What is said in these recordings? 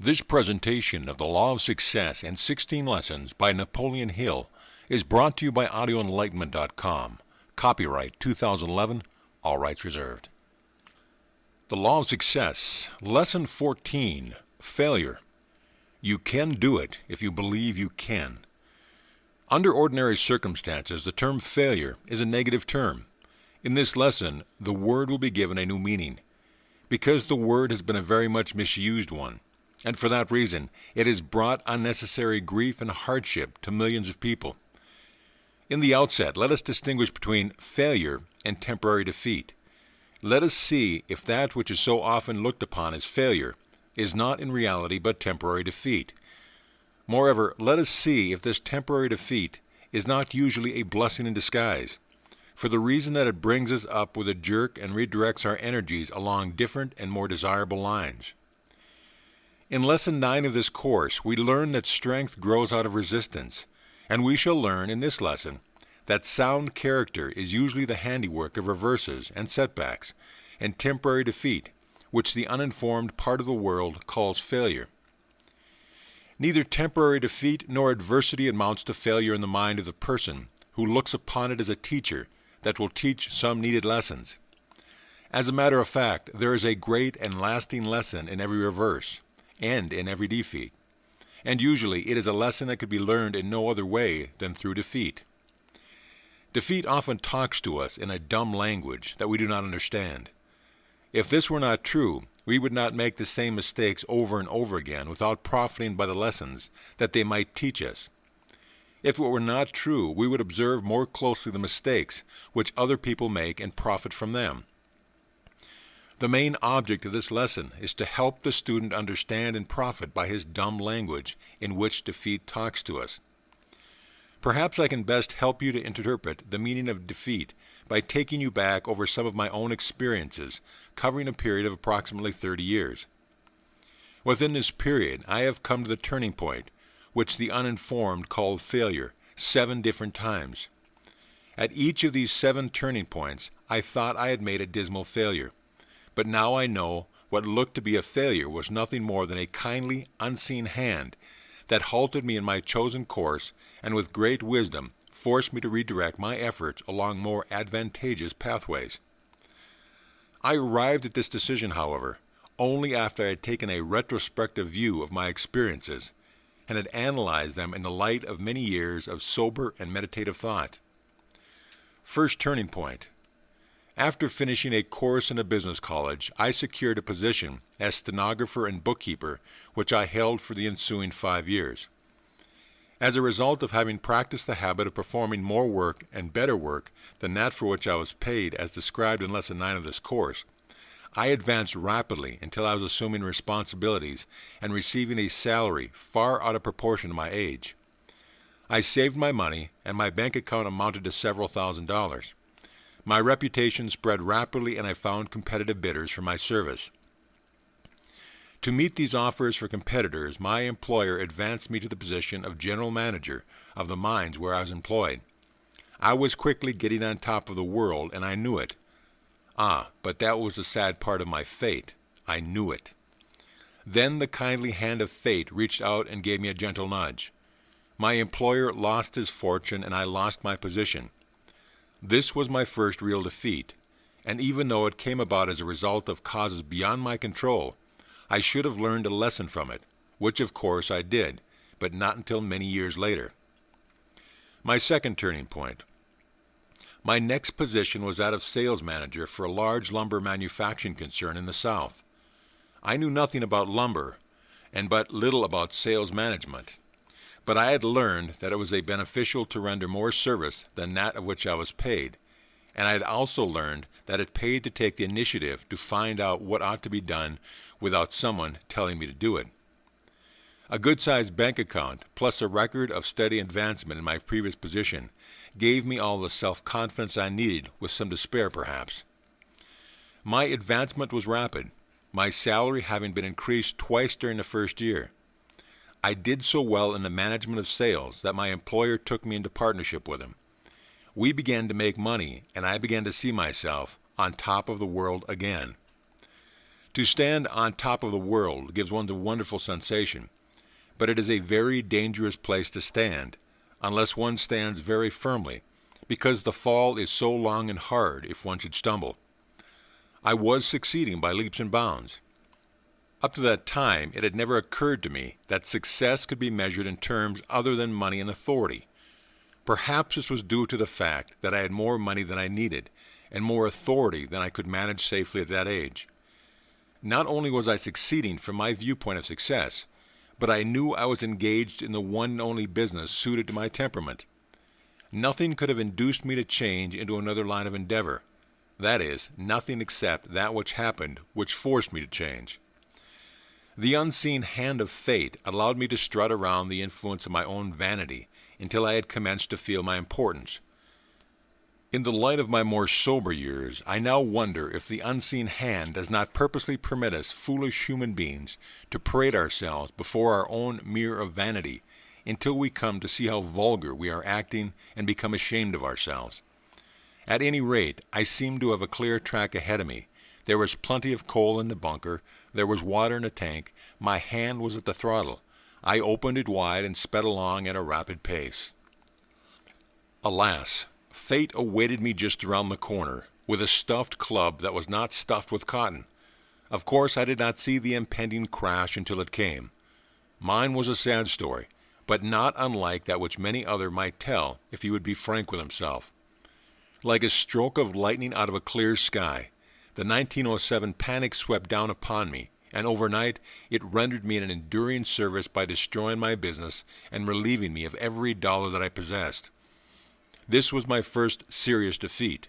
This presentation of the Law of Success and 16 Lessons by Napoleon Hill is brought to you by audioenlightenment.com. Copyright 2011, all rights reserved. The Law of Success, Lesson 14, Failure. You can do it if you believe you can. Under ordinary circumstances, the term failure is a negative term. In this lesson, the word will be given a new meaning, because the word has been a very much misused one, and for that reason, it has brought unnecessary grief and hardship to millions of people. In the outset, let us distinguish between failure and temporary defeat. Let us see if that which is so often looked upon as failure is not in reality but temporary defeat. Moreover, let us see if this temporary defeat is not usually a blessing in disguise, for the reason that it brings us up with a jerk and redirects our energies along different and more desirable lines. In Lesson 9 of this course, we learn that strength grows out of resistance, and we shall learn in this lesson that sound character is usually the handiwork of reverses and setbacks, and temporary defeat, which the uninformed part of the world calls failure. Neither temporary defeat nor adversity amounts to failure in the mind of the person who looks upon it as a teacher that will teach some needed lessons. As a matter of fact, there is a great and lasting lesson in every reverse and in every defeat, and usually it is a lesson that could be learned in no other way than through defeat. Defeat often talks to us in a dumb language that we do not understand. If this were not true, we would not make the same mistakes over and over again without profiting by the lessons that they might teach us. If it were not true, we would observe more closely the mistakes which other people make and profit from them. The main object of this lesson is to help the student understand and profit by his dumb language in which defeat talks to us. Perhaps I can best help you to interpret the meaning of defeat by taking you back over some of my own experiences, covering a period of approximately 30 years. Within this period, I have come to the turning point, which the uninformed call failure, 7 different times. At each of these 7 turning points, I thought I had made a dismal failure. But now I know what looked to be a failure was nothing more than a kindly, unseen hand that halted me in my chosen course and with great wisdom forced me to redirect my efforts along more advantageous pathways. I arrived at this decision, however, only after I had taken a retrospective view of my experiences and had analyzed them in the light of many years of sober and meditative thought. First turning point. After finishing a course in a business college, I secured a position as stenographer and bookkeeper, which I held for the ensuing 5 years. As a result of having practiced the habit of performing more work and better work than that for which I was paid as described in Lesson 9 of this course, I advanced rapidly until I was assuming responsibilities and receiving a salary far out of proportion to my age. I saved my money, and my bank account amounted to several $1,000s. My reputation spread rapidly, and I found competitive bidders for my service. To meet these offers for competitors, my employer advanced me to the position of general manager of the mines where I was employed. I was quickly getting on top of the world, and I knew it. But that was the sad part of my fate. I knew it. Then the kindly hand of fate reached out and gave me a gentle nudge. My employer lost his fortune, and I lost my position. This was my first real defeat, and even though it came about as a result of causes beyond my control, I should have learned a lesson from it, which of course I did, but not until many years later. My second turning point. My next position was that of sales manager for a large lumber manufacturing concern in the South. I knew nothing about lumber, and but little about sales management. But I had learned that it was beneficial to render more service than that of which I was paid, and I had also learned that it paid to take the initiative to find out what ought to be done without someone telling me to do it. A good-sized bank account, plus a record of steady advancement in my previous position, gave me all the self-confidence I needed, with some to spare perhaps. My advancement was rapid, my salary having been increased twice during the first year. I did so well in the management of sales that my employer took me into partnership with him. We began to make money, and I began to see myself on top of the world again. To stand on top of the world gives one a wonderful sensation, but it is a very dangerous place to stand, unless one stands very firmly, because the fall is so long and hard if one should stumble. I was succeeding by leaps and bounds. Up to that time, it had never occurred to me that success could be measured in terms other than money and authority. Perhaps this was due to the fact that I had more money than I needed, and more authority than I could manage safely at that age. Not only was I succeeding from my viewpoint of success, but I knew I was engaged in the one and only business suited to my temperament. Nothing could have induced me to change into another line of endeavor. That is, nothing except that which happened, which forced me to change. The unseen hand of fate allowed me to strut around the influence of my own vanity until I had commenced to feel my importance. In the light of my more sober years, I now wonder if the unseen hand does not purposely permit us foolish human beings to parade ourselves before our own mirror of vanity until we come to see how vulgar we are acting and become ashamed of ourselves. At any rate, I seem to have a clear track ahead of me. There was plenty of coal in the bunker, there was water in the tank, my hand was at the throttle. I opened it wide and sped along at a rapid pace. Alas, fate awaited me just around the corner, with a stuffed club that was not stuffed with cotton. Of course, I did not see the impending crash until it came. Mine was a sad story, but not unlike that which many other might tell if he would be frank with himself. Like a stroke of lightning out of a clear sky, the 1907 panic swept down upon me, and overnight it rendered me an enduring service by destroying my business and relieving me of every dollar that I possessed. This was my first serious defeat.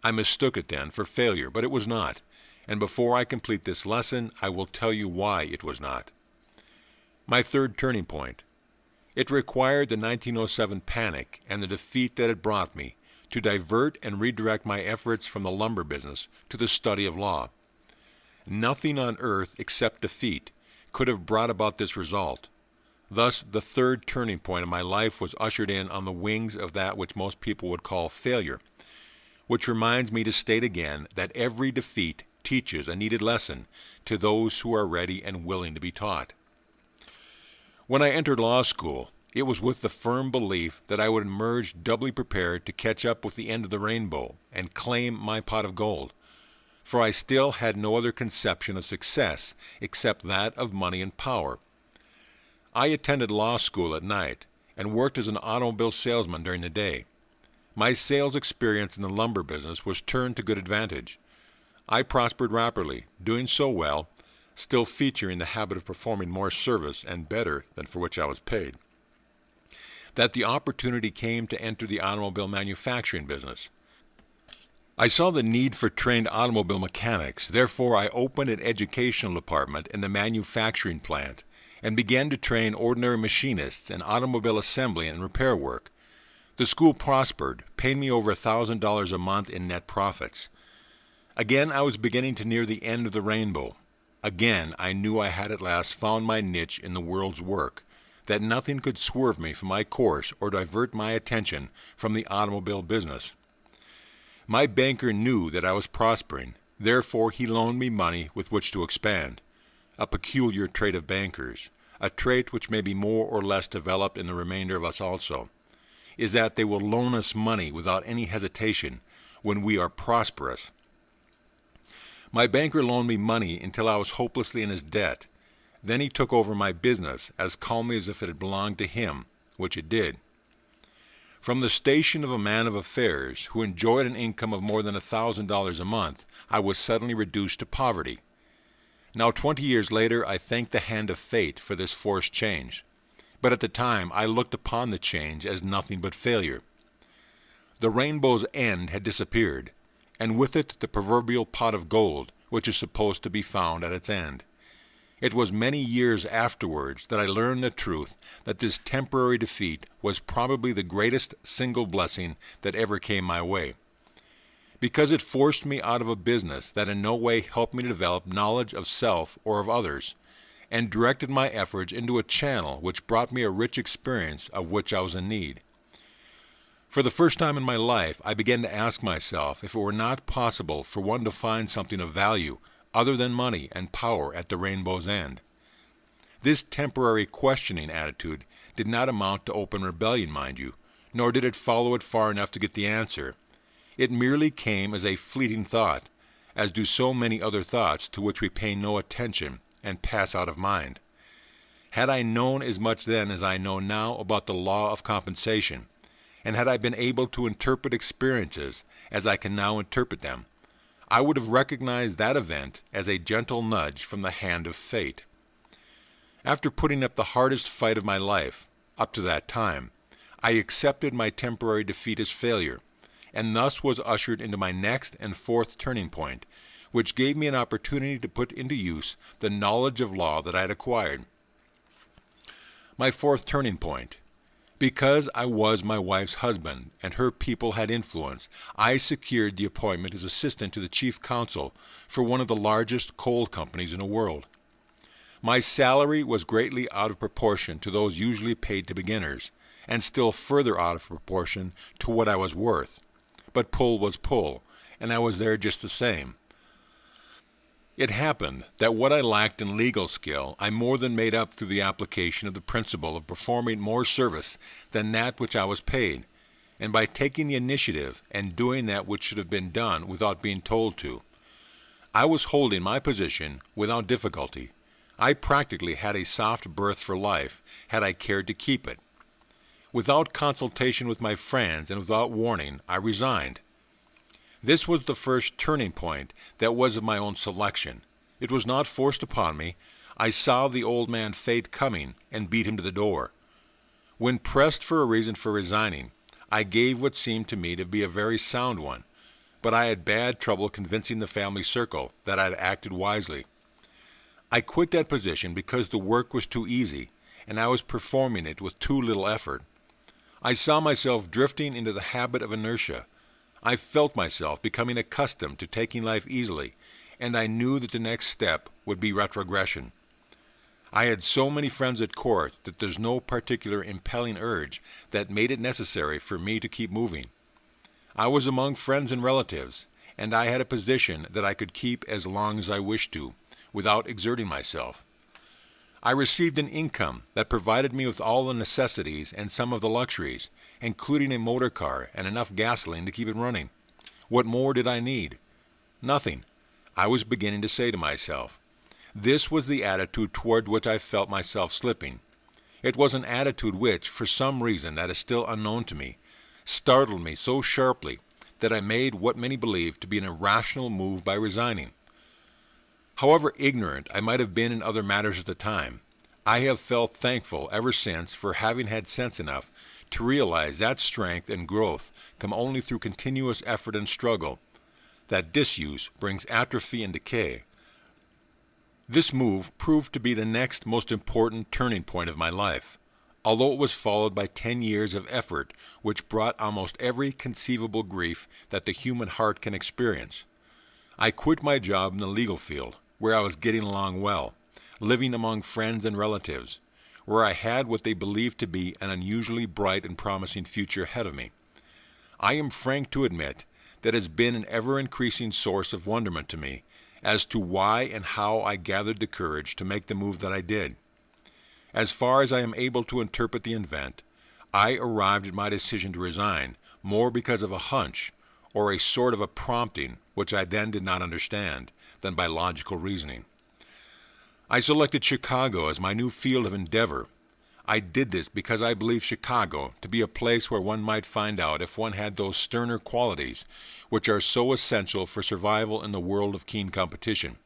I mistook it then for failure, but it was not, and before I complete this lesson, I will tell you why it was not. My third turning point. It required the 1907 panic and the defeat that it brought me to divert and redirect my efforts from the lumber business to the study of law. Nothing on earth except defeat could have brought about this result. Thus, the third turning point of my life was ushered in on the wings of that which most people would call failure, which reminds me to state again that every defeat teaches a needed lesson to those who are ready and willing to be taught. When I entered law school, it was with the firm belief that I would emerge doubly prepared to catch up with the end of the rainbow and claim my pot of gold, for I still had no other conception of success except that of money and power. I attended law school at night and worked as an automobile salesman during the day. My sales experience in the lumber business was turned to good advantage. I prospered rapidly, doing so well, still featuring the habit of performing more service and better than for which I was paid, that the opportunity came to enter the automobile manufacturing business. I saw the need for trained automobile mechanics, therefore I opened an educational department in the manufacturing plant and began to train ordinary machinists in automobile assembly and repair work. The school prospered, paying me over $1,000 a month in net profits. Again, I was beginning to near the end of the rainbow. Again, I knew I had at last found my niche in the world's work, that nothing could swerve me from my course or divert my attention from the automobile business. My banker knew that I was prospering, therefore he loaned me money with which to expand, a peculiar trait of bankers, a trait which may be more or less developed in the remainder of us also, is that they will loan us money without any hesitation when we are prosperous. My banker loaned me money until I was hopelessly in his debt. Then he took over my business as calmly as if it had belonged to him, which it did. From the station of a man of affairs who enjoyed an income of more than $1,000 a month, I was suddenly reduced to poverty. Now 20 years later, I thank the hand of fate for this forced change. But at the time, I looked upon the change as nothing but failure. The rainbow's end had disappeared, and with it the proverbial pot of gold, which is supposed to be found at its end. It was many years afterwards that I learned the truth that this temporary defeat was probably the greatest single blessing that ever came my way, because it forced me out of a business that in no way helped me to develop knowledge of self or of others, and directed my efforts into a channel which brought me a rich experience of which I was in need. For the first time in my life, I began to ask myself if it were not possible for one to find something of value other than money and power at the rainbow's end. This temporary questioning attitude did not amount to open rebellion, mind you, nor did it follow it far enough to get the answer. It merely came as a fleeting thought, as do so many other thoughts to which we pay no attention and pass out of mind. Had I known as much then as I know now about the law of compensation, and had I been able to interpret experiences as I can now interpret them, I would have recognized that event as a gentle nudge from the hand of fate. After putting up the hardest fight of my life, up to that time, I accepted my temporary defeat as failure, and thus was ushered into my next and fourth turning point, which gave me an opportunity to put into use the knowledge of law that I had acquired. My fourth turning point. Because I was my wife's husband and her people had influence, I secured the appointment as assistant to the chief counsel for one of the largest coal companies in the world. My salary was greatly out of proportion to those usually paid to beginners, and still further out of proportion to what I was worth. But pull was pull, and I was there just the same. It happened that what I lacked in legal skill I more than made up through the application of the principle of performing more service than that which I was paid, and by taking the initiative and doing that which should have been done without being told to. I was holding my position without difficulty. I practically had a soft berth for life, had I cared to keep it. Without consultation with my friends and without warning, I resigned. This was the first turning point that was of my own selection. It was not forced upon me. I saw the old man Fate coming and beat him to the door. When pressed for a reason for resigning, I gave what seemed to me to be a very sound one, but I had bad trouble convincing the family circle that I had acted wisely. I quit that position because the work was too easy, and I was performing it with too little effort. I saw myself drifting into the habit of inertia. I felt myself becoming accustomed to taking life easily, and I knew that the next step would be retrogression. I had so many friends at court that there's no particular impelling urge that made it necessary for me to keep moving. I was among friends and relatives, and I had a position that I could keep as long as I wished to, without exerting myself. I received an income that provided me with all the necessities and some of the luxuries, including a motor car and enough gasoline to keep it running. What more did I need? Nothing, I was beginning to say to myself. This was the attitude toward which I felt myself slipping. It was an attitude which, for some reason that is still unknown to me, startled me so sharply that I made what many believe to be an irrational move by resigning. However ignorant I might have been in other matters at the time, I have felt thankful ever since for having had sense enough to realize that strength and growth come only through continuous effort and struggle, that disuse brings atrophy and decay. This move proved to be the next most important turning point of my life, although it was followed by 10 years of effort which brought almost every conceivable grief that the human heart can experience. I quit my job in the legal field, where I was getting along well, living among friends and relatives, where I had what they believed to be an unusually bright and promising future ahead of me. I am frank to admit that it has been an ever-increasing source of wonderment to me as to why and how I gathered the courage to make the move that I did. As far as I am able to interpret the event, I arrived at my decision to resign more because of a hunch or a sort of a prompting which I then did not understand than by logical reasoning. I selected Chicago as my new field of endeavor. I did this because I believed Chicago to be a place where one might find out if one had those sterner qualities which are so essential for survival in the world of keen competition.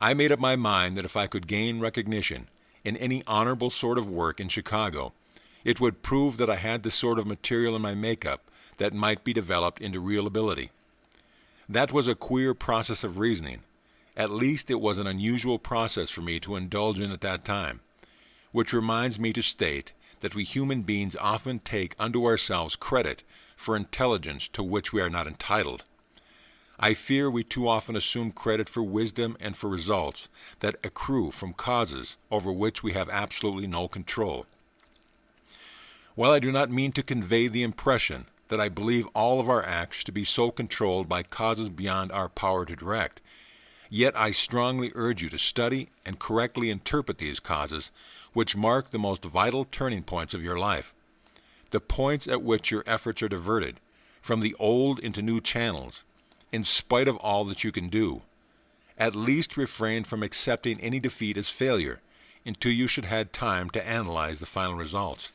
I made up my mind that if I could gain recognition in any honorable sort of work in Chicago, it would prove that I had the sort of material in my makeup that might be developed into real ability. That was a queer process of reasoning. At least it was an unusual process for me to indulge in at that time, which reminds me to state that we human beings often take unto ourselves credit for intelligence to which we are not entitled. I fear we too often assume credit for wisdom and for results that accrue from causes over which we have absolutely no control. While I do not mean to convey the impression that I believe all of our acts to be so controlled by causes beyond our power to direct, Yet I strongly urge you to study and correctly interpret these causes, which mark the most vital turning points of your life, the points at which your efforts are diverted from the old into new channels, in spite of all that you can do. At least refrain from accepting any defeat as failure until you should have had time to analyze the final results.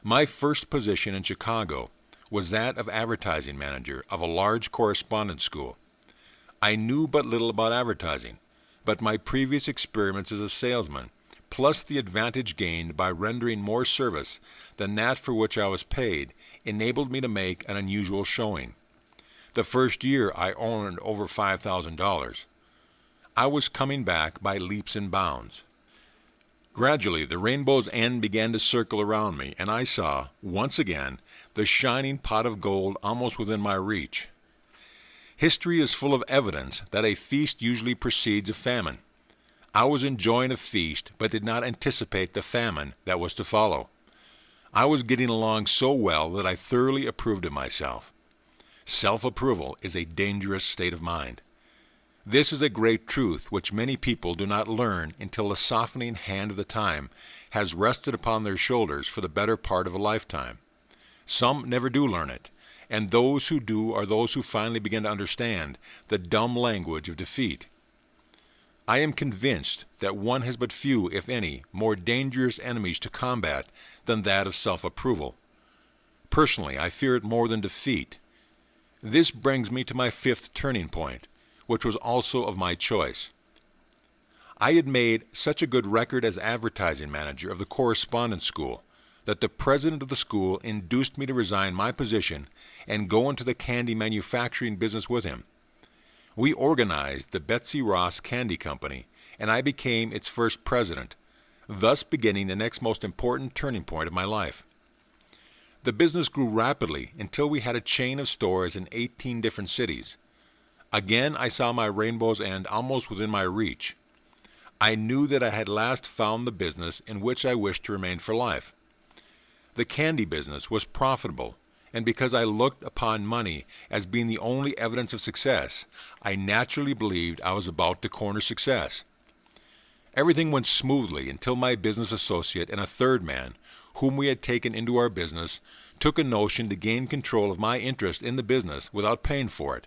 My first position in Chicago was that of advertising manager of a large correspondence school. I knew but little about advertising, but my previous experience as a salesman, plus the advantage gained by rendering more service than that for which I was paid, enabled me to make an unusual showing. The first year I earned over $5,000. I was coming back by leaps and bounds. Gradually, the rainbow's end began to circle around me, and I saw, once again, the shining pot of gold almost within my reach. History is full of evidence that a feast usually precedes a famine. I was enjoying a feast, but did not anticipate the famine that was to follow. I was getting along so well that I thoroughly approved of myself. Self-approval is a dangerous state of mind. This is a great truth which many people do not learn until the softening hand of the time has rested upon their shoulders for the better part of a lifetime. Some never do learn it, and those who do are those who finally begin to understand the dumb language of defeat. I am convinced that one has but few, if any, more dangerous enemies to combat than that of self-approval. Personally, I fear it more than defeat. This brings me to my fifth turning point, which was also of my choice. I had made such a good record as advertising manager of the correspondence school that the president of the school induced me to resign my position and go into the candy manufacturing business with him. We organized the Betsy Ross Candy Company, and I became its first president, thus beginning the next most important turning point of my life. The business grew rapidly until we had a chain of stores in 18 different cities. Again, I saw my rainbow's end almost within my reach. I knew that I had last found the business in which I wished to remain for life. The candy business was profitable, and because I looked upon money as being the only evidence of success, I naturally believed I was about to corner success. Everything went smoothly until my business associate and a third man, whom we had taken into our business, took a notion to gain control of my interest in the business without paying for it.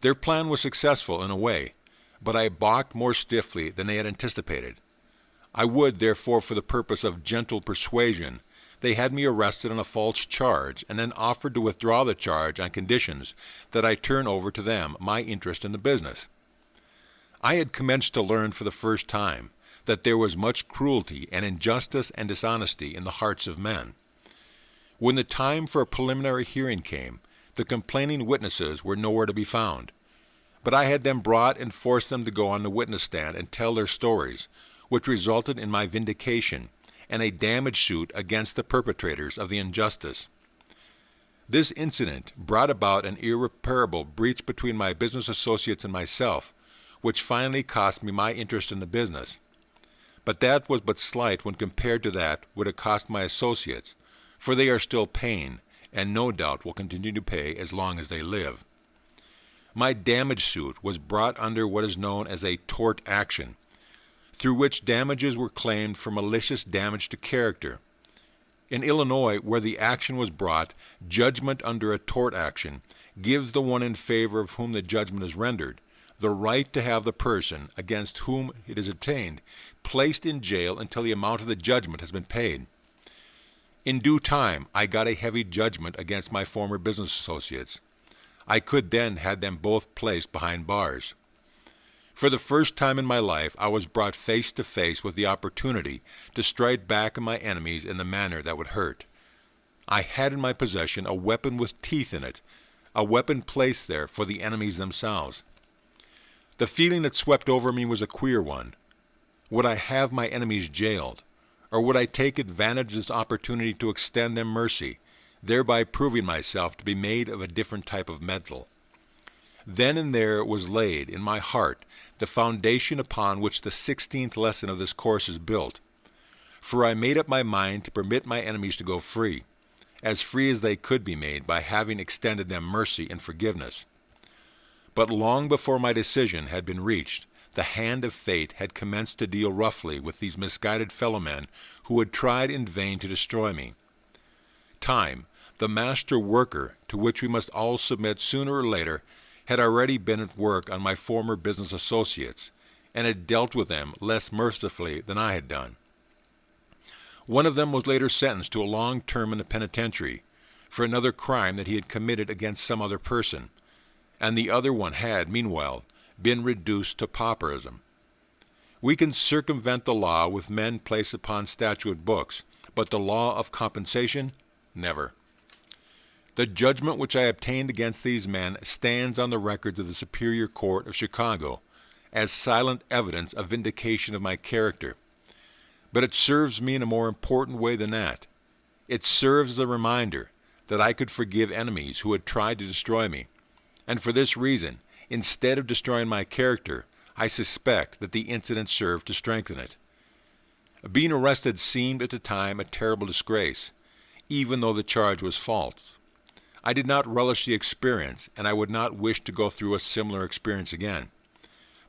Their plan was successful in a way, but I balked more stiffly than they had anticipated. I would, therefore, for the purpose of gentle persuasion, they had me arrested on a false charge and then offered to withdraw the charge on conditions that I turn over to them my interest in the business. I had commenced to learn for the first time that there was much cruelty and injustice and dishonesty in the hearts of men. When the time for a preliminary hearing came, the complaining witnesses were nowhere to be found. But I had them brought and forced them to go on the witness stand and tell their stories, which resulted in my vindication and a damage suit against the perpetrators of the injustice. This incident brought about an irreparable breach between my business associates and myself, which finally cost me my interest in the business. But that was but slight when compared to that would have cost my associates, for they are still paying, and no doubt will continue to pay as long as they live. My damage suit was brought under what is known as a tort action, through which damages were claimed for malicious damage to character. In Illinois, where the action was brought, judgment under a tort action gives the one in favor of whom the judgment is rendered the right to have the person against whom it is obtained placed in jail until the amount of the judgment has been paid. In due time, I got a heavy judgment against my former business associates. I could then have them both placed behind bars. For the first time in my life, I was brought face to face with the opportunity to strike back at my enemies in the manner that would hurt. I had in my possession a weapon with teeth in it, a weapon placed there for the enemies themselves. The feeling that swept over me was a queer one. Would I have my enemies jailed, or would I take advantage of this opportunity to extend them mercy, thereby proving myself to be made of a different type of metal? Then and there was laid in my heart the foundation upon which the 16th lesson of this course is built. For I made up my mind to permit my enemies to go free as they could be made by having extended them mercy and forgiveness. But long before my decision had been reached, the hand of fate had commenced to deal roughly with these misguided fellow-men who had tried in vain to destroy me. Time, the master worker to which we must all submit sooner or later, had already been at work on my former business associates, and had dealt with them less mercifully than I had done. One of them was later sentenced to a long term in the penitentiary for another crime that he had committed against some other person, and the other one had, meanwhile, been reduced to pauperism. We can circumvent the law with men placed upon statute books, but the law of compensation, never. The judgment which I obtained against these men stands on the records of the Superior Court of Chicago as silent evidence of vindication of my character. But it serves me in a more important way than that. It serves as a reminder that I could forgive enemies who had tried to destroy me, and for this reason, instead of destroying my character, I suspect that the incident served to strengthen it. Being arrested seemed at the time a terrible disgrace, even though the charge was false. I did not relish the experience, and I would not wish to go through a similar experience again.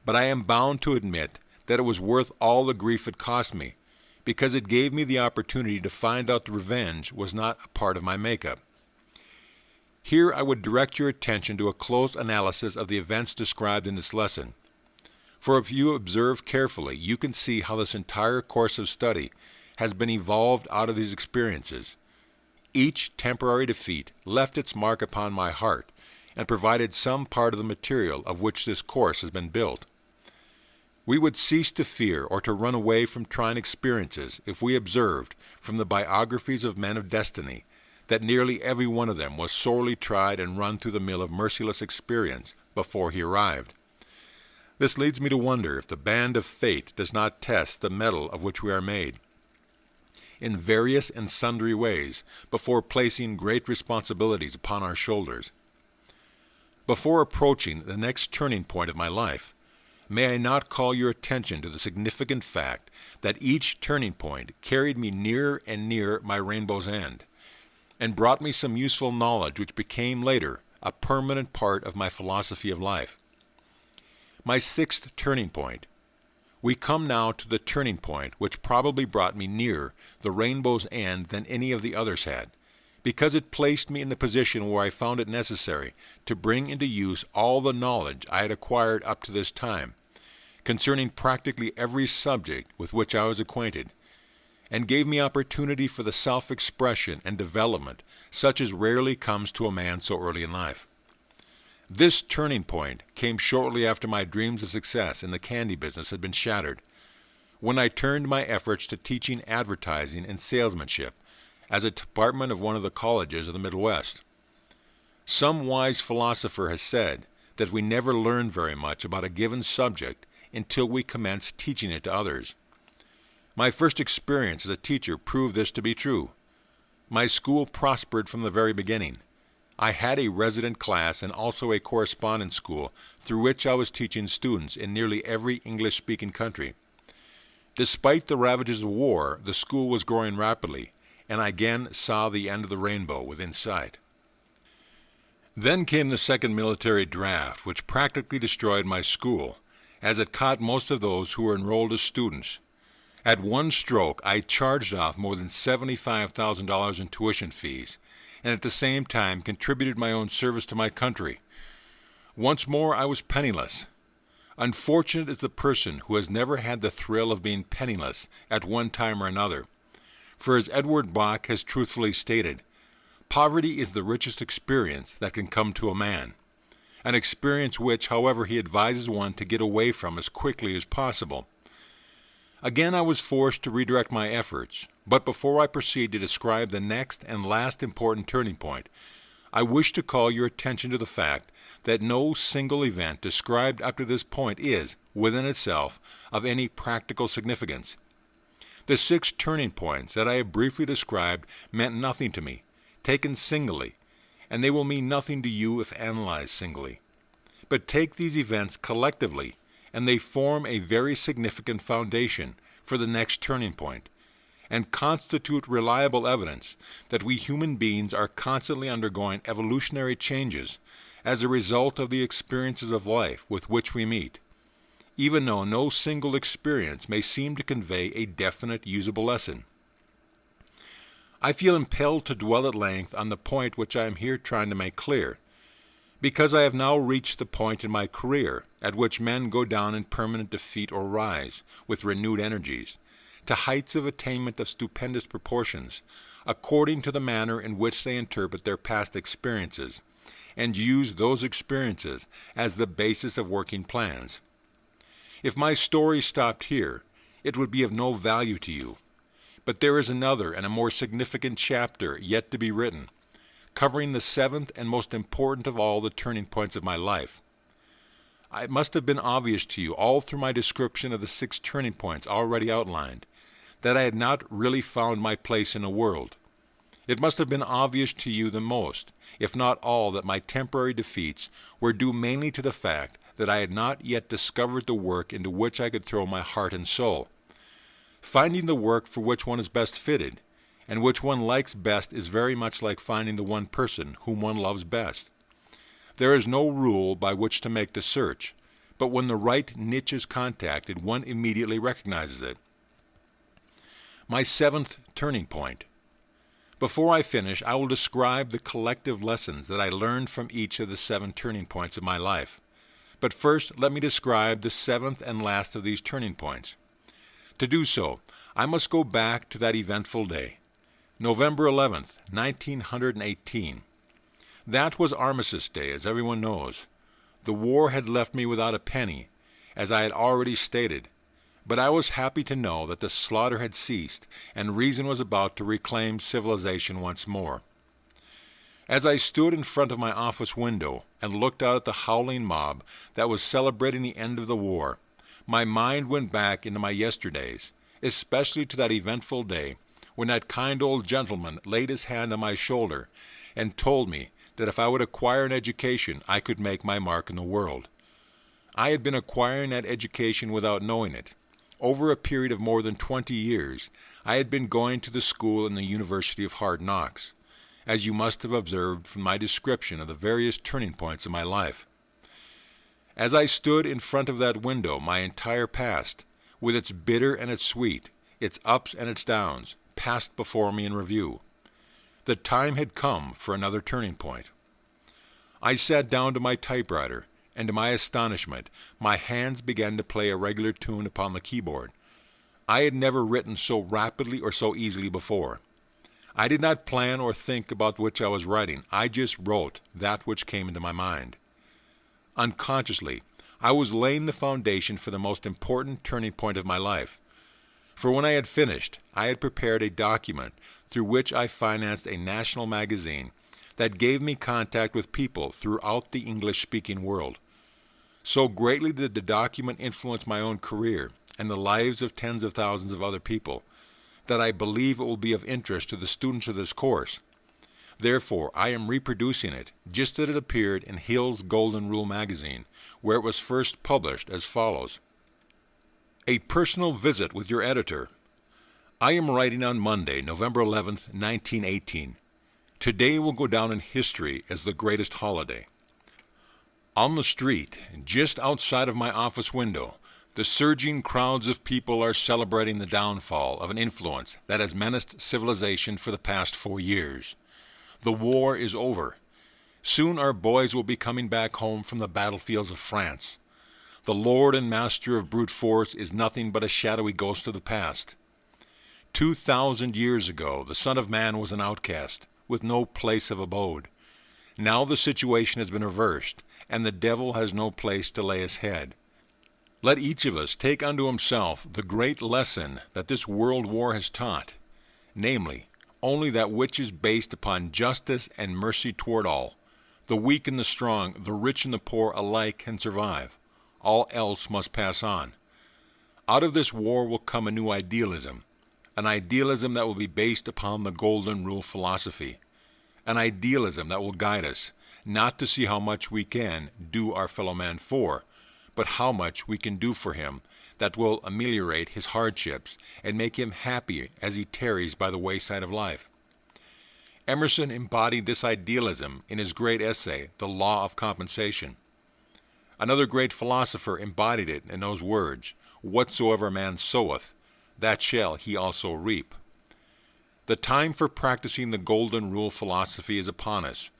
But I am bound to admit that it was worth all the grief it cost me, because it gave me the opportunity to find out the revenge was not a part of my makeup. Here I would direct your attention to a close analysis of the events described in this lesson. For if you observe carefully, you can see how this entire course of study has been evolved out of these experiences. Each temporary defeat left its mark upon my heart and provided some part of the material of which this course has been built. We would cease to fear or to run away from trying experiences if we observed from the biographies of men of destiny that nearly every one of them was sorely tried and run through the mill of merciless experience before he arrived. This leads me to wonder if the band of fate does not test the metal of which we are made, in various and sundry ways, before placing great responsibilities upon our shoulders. Before approaching the next turning point of my life, may I not call your attention to the significant fact that each turning point carried me nearer and nearer my rainbow's end, and brought me some useful knowledge which became later a permanent part of my philosophy of life. My sixth turning point. We come now to the turning point which probably brought me nearer the rainbow's end than any of the others had, because it placed me in the position where I found it necessary to bring into use all the knowledge I had acquired up to this time, concerning practically every subject with which I was acquainted, and gave me opportunity for the self-expression and development such as rarely comes to a man so early in life. This turning point came shortly after my dreams of success in the candy business had been shattered, when I turned my efforts to teaching advertising and salesmanship as a department of one of the colleges of the Middle West. Some wise philosopher has said that we never learn very much about a given subject until we commence teaching it to others. My first experience as a teacher proved this to be true. My school prospered from the very beginning. I had a resident class and also a correspondence school through which I was teaching students in nearly every English-speaking country. Despite the ravages of war, the school was growing rapidly, and I again saw the end of the rainbow within sight. Then came the second military draft, which practically destroyed my school, as it caught most of those who were enrolled as students. At one stroke, I charged off more than $75,000 in tuition fees, and at the same time contributed my own service to my country. Once more, I was penniless. Unfortunate is the person who has never had the thrill of being penniless at one time or another. For as Edward Bach has truthfully stated, poverty is the richest experience that can come to a man, an experience which, however, he advises one to get away from as quickly as possible. Again, I was forced to redirect my efforts, but before I proceed to describe the next and last important turning point, I wish to call your attention to the fact that no single event described up to this point is, within itself, of any practical significance. The 6 turning points that I have briefly described meant nothing to me, taken singly, and they will mean nothing to you if analyzed singly. But take these events collectively, and they form a very significant foundation for the next turning point, and constitute reliable evidence that we human beings are constantly undergoing evolutionary changes as a result of the experiences of life with which we meet, even though no single experience may seem to convey a definite usable lesson. I feel impelled to dwell at length on the point which I am here trying to make clear, because I have now reached the point in my career at which men go down in permanent defeat or rise, with renewed energies, to heights of attainment of stupendous proportions, according to the manner in which they interpret their past experiences, and use those experiences as the basis of working plans. If my story stopped here, it would be of no value to you. But there is another and a more significant chapter yet to be written, covering the seventh and most important of all the turning points of my life. It must have been obvious to you all through my description of the 6 turning points already outlined that I had not really found my place in the world. It must have been obvious to you the most, if not all, that my temporary defeats were due mainly to the fact that I had not yet discovered the work into which I could throw my heart and soul. Finding the work for which one is best fitted, and which one likes best, is very much like finding the one person whom one loves best. There is no rule by which to make the search, but when the right niche is contacted, one immediately recognizes it. My 7th turning point. Before I finish, I will describe the collective lessons that I learned from each of the 7 turning points of my life. But first, let me describe the 7th and last of these turning points. To do so, I must go back to that eventful day, November 11th, 1918. That was Armistice Day, as everyone knows. The war had left me without a penny, as I had already stated, but I was happy to know that the slaughter had ceased and reason was about to reclaim civilization once more. As I stood in front of my office window and looked out at the howling mob that was celebrating the end of the war, my mind went back into my yesterdays, especially to that eventful day when that kind old gentleman laid his hand on my shoulder and told me that if I would acquire an education, I could make my mark in the world. I had been acquiring that education without knowing it. Over a period of more than 20 years, I had been going to the school in the University of Hard Knocks, as you must have observed from my description of the various turning points of my life. As I stood in front of that window, my entire past, with its bitter and its sweet, its ups and its downs, passed before me in review. The time had come for another turning point. I sat down to my typewriter, and to my astonishment, my hands began to play a regular tune upon the keyboard. I had never written so rapidly or so easily before. I did not plan or think about which I was writing. I just wrote that which came into my mind. Unconsciously, I was laying the foundation for the most important turning point of my life. For when I had finished, I had prepared a document through which I financed a national magazine that gave me contact with people throughout the English-speaking world. So greatly did the document influence my own career and the lives of tens of thousands of other people that I believe it will be of interest to the students of this course. Therefore, I am reproducing it just as it appeared in Hill's Golden Rule magazine, where it was first published, as follows. A personal visit with your editor. I am writing on Monday, November 11th, 1918. Today will go down in history as the greatest holiday. On the street, just outside of my office window, the surging crowds of people are celebrating the downfall of an influence that has menaced civilization for the past 4 years. The war is over. Soon our boys will be coming back home from the battlefields of France. The lord and master of brute force is nothing but a shadowy ghost of the past. 2,000 years ago, the Son of Man was an outcast, with no place of abode. Now the situation has been reversed, and the devil has no place to lay his head. Let each of us take unto himself the great lesson that this world war has taught, namely, only that which is based upon justice and mercy toward all. The weak and the strong, the rich and the poor alike can survive. All else must pass on. Out of this war will come a new idealism, an idealism that will be based upon the Golden Rule philosophy, an idealism that will guide us, not to see how much we can do our fellow man for, but how much we can do for him that will ameliorate his hardships and make him happy as he tarries by the wayside of life. Emerson embodied this idealism in his great essay, The Law of Compensation. Another great philosopher embodied it in those words, "Whatsoever a man soweth, that shall he also reap." The time for practicing the Golden Rule philosophy is upon us.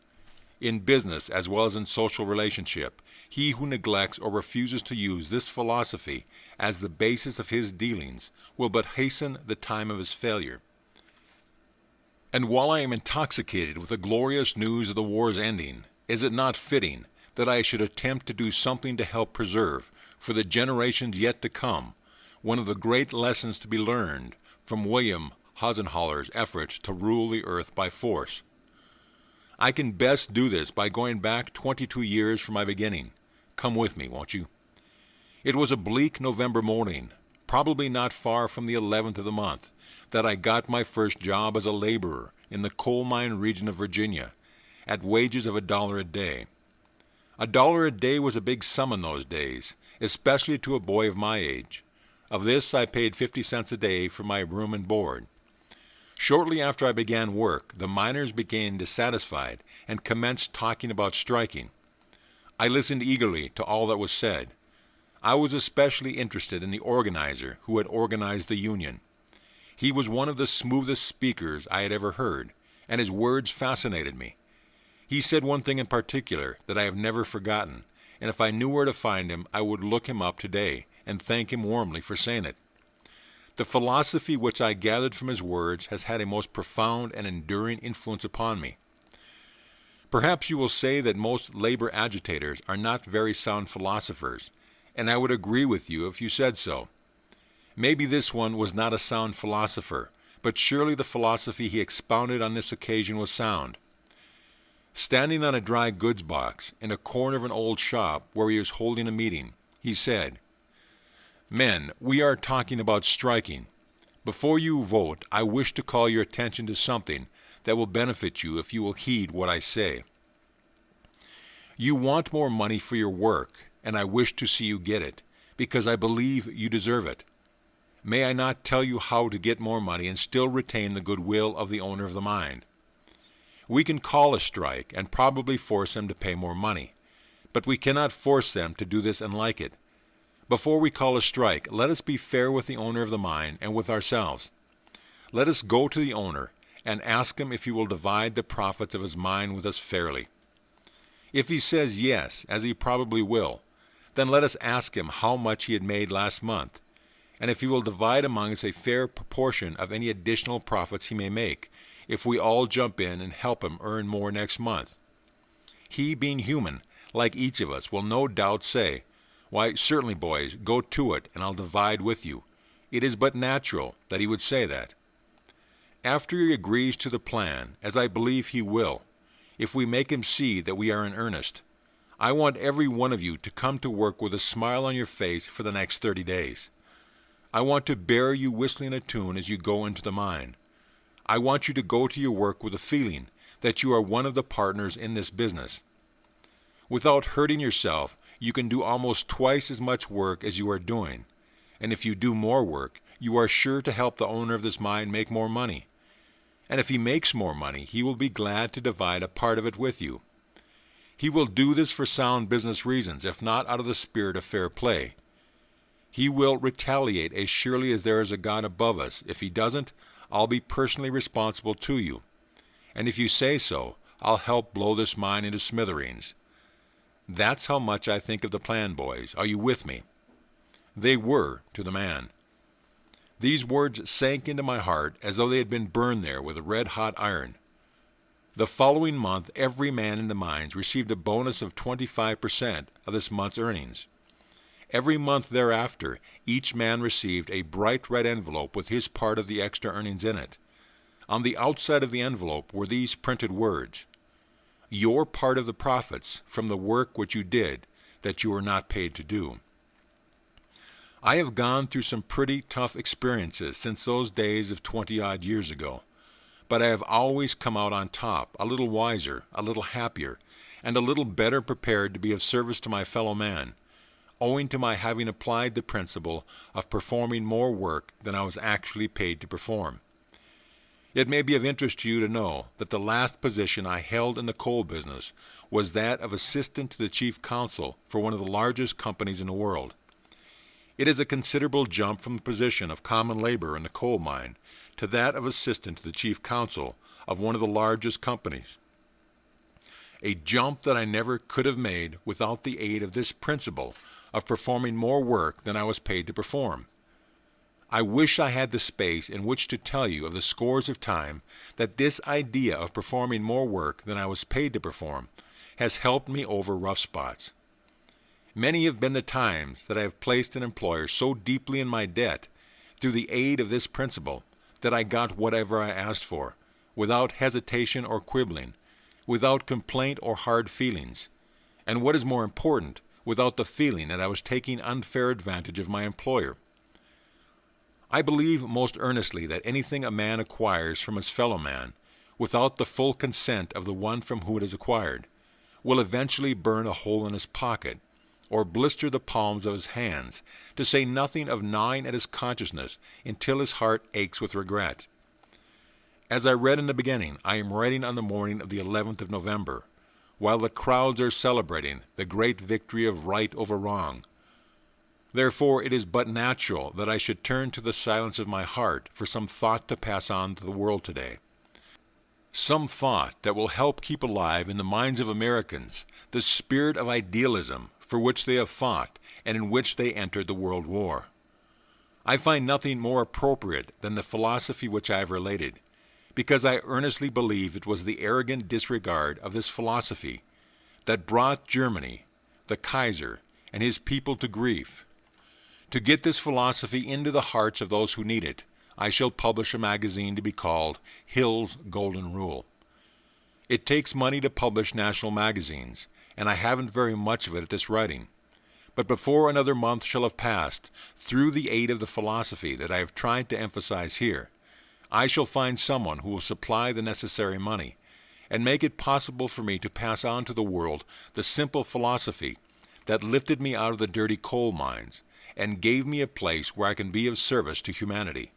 In business as well as in social relationship, he who neglects or refuses to use this philosophy as the basis of his dealings will but hasten the time of his failure. And while I am intoxicated with the glorious news of the war's ending, is it not fitting that I should attempt to do something to help preserve, for the generations yet to come, one of the great lessons to be learned from William Hohenzollern's efforts to rule the earth by force? I can best do this by going back 22 years from my beginning. Come with me, won't you? It was a bleak November morning, probably not far from the 11th of the month, that I got my first job as a laborer in the coal mine region of Virginia, at wages of $1 a day. $1 a day was a big sum in those days, especially to a boy of my age. Of this I paid 50 cents a day for my room and board. Shortly after I began work, the miners became dissatisfied and commenced talking about striking. I listened eagerly to all that was said. I was especially interested in the organizer who had organized the union. He was one of the smoothest speakers I had ever heard, and his words fascinated me. He said one thing in particular that I have never forgotten, and if I knew where to find him, I would look him up today and thank him warmly for saying it. The philosophy which I gathered from his words has had a most profound and enduring influence upon me. Perhaps you will say that most labor agitators are not very sound philosophers, and I would agree with you if you said so. Maybe this one was not a sound philosopher, but surely the philosophy he expounded on this occasion was sound. Standing on a dry goods box in a corner of an old shop where he was holding a meeting, he said, "Men, we are talking about striking. Before you vote, I wish to call your attention to something that will benefit you if you will heed what I say. You want more money for your work, and I wish to see you get it, because I believe you deserve it. May I not tell you how to get more money and still retain the goodwill of the owner of the mine? We can call a strike and probably force them to pay more money, but we cannot force them to do this and like it. Before we call a strike, let us be fair with the owner of the mine and with ourselves. Let us go to the owner and ask him if he will divide the profits of his mine with us fairly. If he says yes, as he probably will, then let us ask him how much he had made last month, and if he will divide among us a fair proportion of any additional profits he may make, if we all jump in and help him earn more next month. He, being human, like each of us, will no doubt say, 'Why, certainly, boys, go to it, and I'll divide with you.' It is but natural that he would say that. After he agrees to the plan, as I believe he will, if we make him see that we are in earnest, I want every one of you to come to work with a smile on your face for the next 30 days. I want to bear you whistling a tune as you go into the mine. I want you to go to your work with a feeling that you are one of the partners in this business. Without hurting yourself, you can do almost twice as much work as you are doing, and if you do more work, you are sure to help the owner of this mine make more money. And if he makes more money, he will be glad to divide a part of it with you. He will do this for sound business reasons, if not out of the spirit of fair play. He will retaliate as surely as there is a God above us. If he doesn't, I'll be personally responsible to you. And if you say so, I'll help blow this mine into smithereens. That's how much I think of the plan, boys. Are you with me?" They were, to the man. These words sank into my heart as though they had been burned there with a red-hot iron. The following month, every man in the mines received a bonus of 25% of this month's earnings. Every month thereafter, each man received a bright red envelope with his part of the extra earnings in it. On the outside of the envelope were these printed words: "Your part of the profits from the work which you did that you were not paid to do." I have gone through some pretty tough experiences since those days of 20-odd years ago, but I have always come out on top, a little wiser, a little happier, and a little better prepared to be of service to my fellow man, owing to my having applied the principle of performing more work than I was actually paid to perform. It may be of interest to you to know that the last position I held in the coal business was that of assistant to the chief counsel for one of the largest companies in the world. It is a considerable jump from the position of common labor in the coal mine to that of assistant to the chief counsel of one of the largest companies. A jump that I never could have made without the aid of this principle of performing more work than I was paid to perform. I wish I had the space in which to tell you of the scores of time that this idea of performing more work than I was paid to perform has helped me over rough spots. Many have been the times that I have placed an employer so deeply in my debt through the aid of this principle that I got whatever I asked for, without hesitation or quibbling, without complaint or hard feelings, and what is more important, without the feeling that I was taking unfair advantage of my employer. I believe most earnestly that anything a man acquires from his fellow man, without the full consent of the one from whom it is acquired, will eventually burn a hole in his pocket, or blister the palms of his hands, to say nothing of gnawing at his consciousness until his heart aches with regret. As I read in the beginning, I am writing on the morning of the 11th of November, while the crowds are celebrating the great victory of right over wrong. Therefore, it is but natural that I should turn to the silence of my heart for some thought to pass on to the world today. Some thought that will help keep alive in the minds of Americans the spirit of idealism for which they have fought and in which they entered the World War. I find nothing more appropriate than the philosophy which I have related, because I earnestly believe it was the arrogant disregard of this philosophy that brought Germany, the Kaiser, and his people to grief. To get this philosophy into the hearts of those who need it, I shall publish a magazine to be called Hill's Golden Rule. It takes money to publish national magazines, and I haven't very much of it at this writing. But before another month shall have passed, through the aid of the philosophy that I have tried to emphasize here, I shall find someone who will supply the necessary money, and make it possible for me to pass on to the world the simple philosophy that lifted me out of the dirty coal mines, and gave me a place where I can be of service to humanity.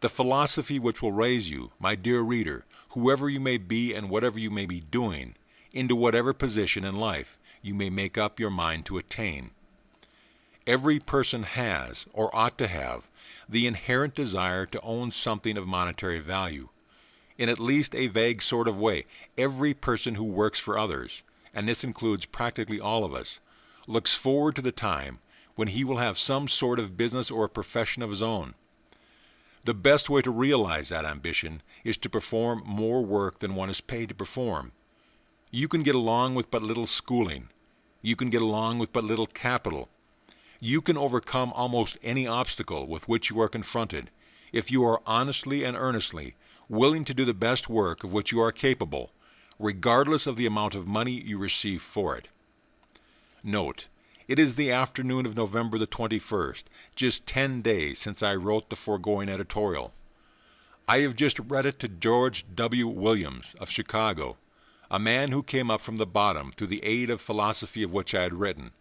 The philosophy which will raise you, my dear reader, whoever you may be and whatever you may be doing, into whatever position in life you may make up your mind to attain. Every person has, or ought to have, the inherent desire to own something of monetary value. In at least a vague sort of way, every person who works for others, and this includes practically all of us, looks forward to the time when he will have some sort of business or profession of his own. The best way to realize that ambition is to perform more work than one is paid to perform. You can get along with but little schooling. You can get along with but little capital. You can overcome almost any obstacle with which you are confronted if you are honestly and earnestly willing to do the best work of which you are capable, regardless of the amount of money you receive for it. Note, it is the afternoon of November the 21st, just 10 days since I wrote the foregoing editorial. I have just read it to George W. Williams of Chicago, a man who came up from the bottom through the aid of philosophy of which I had written,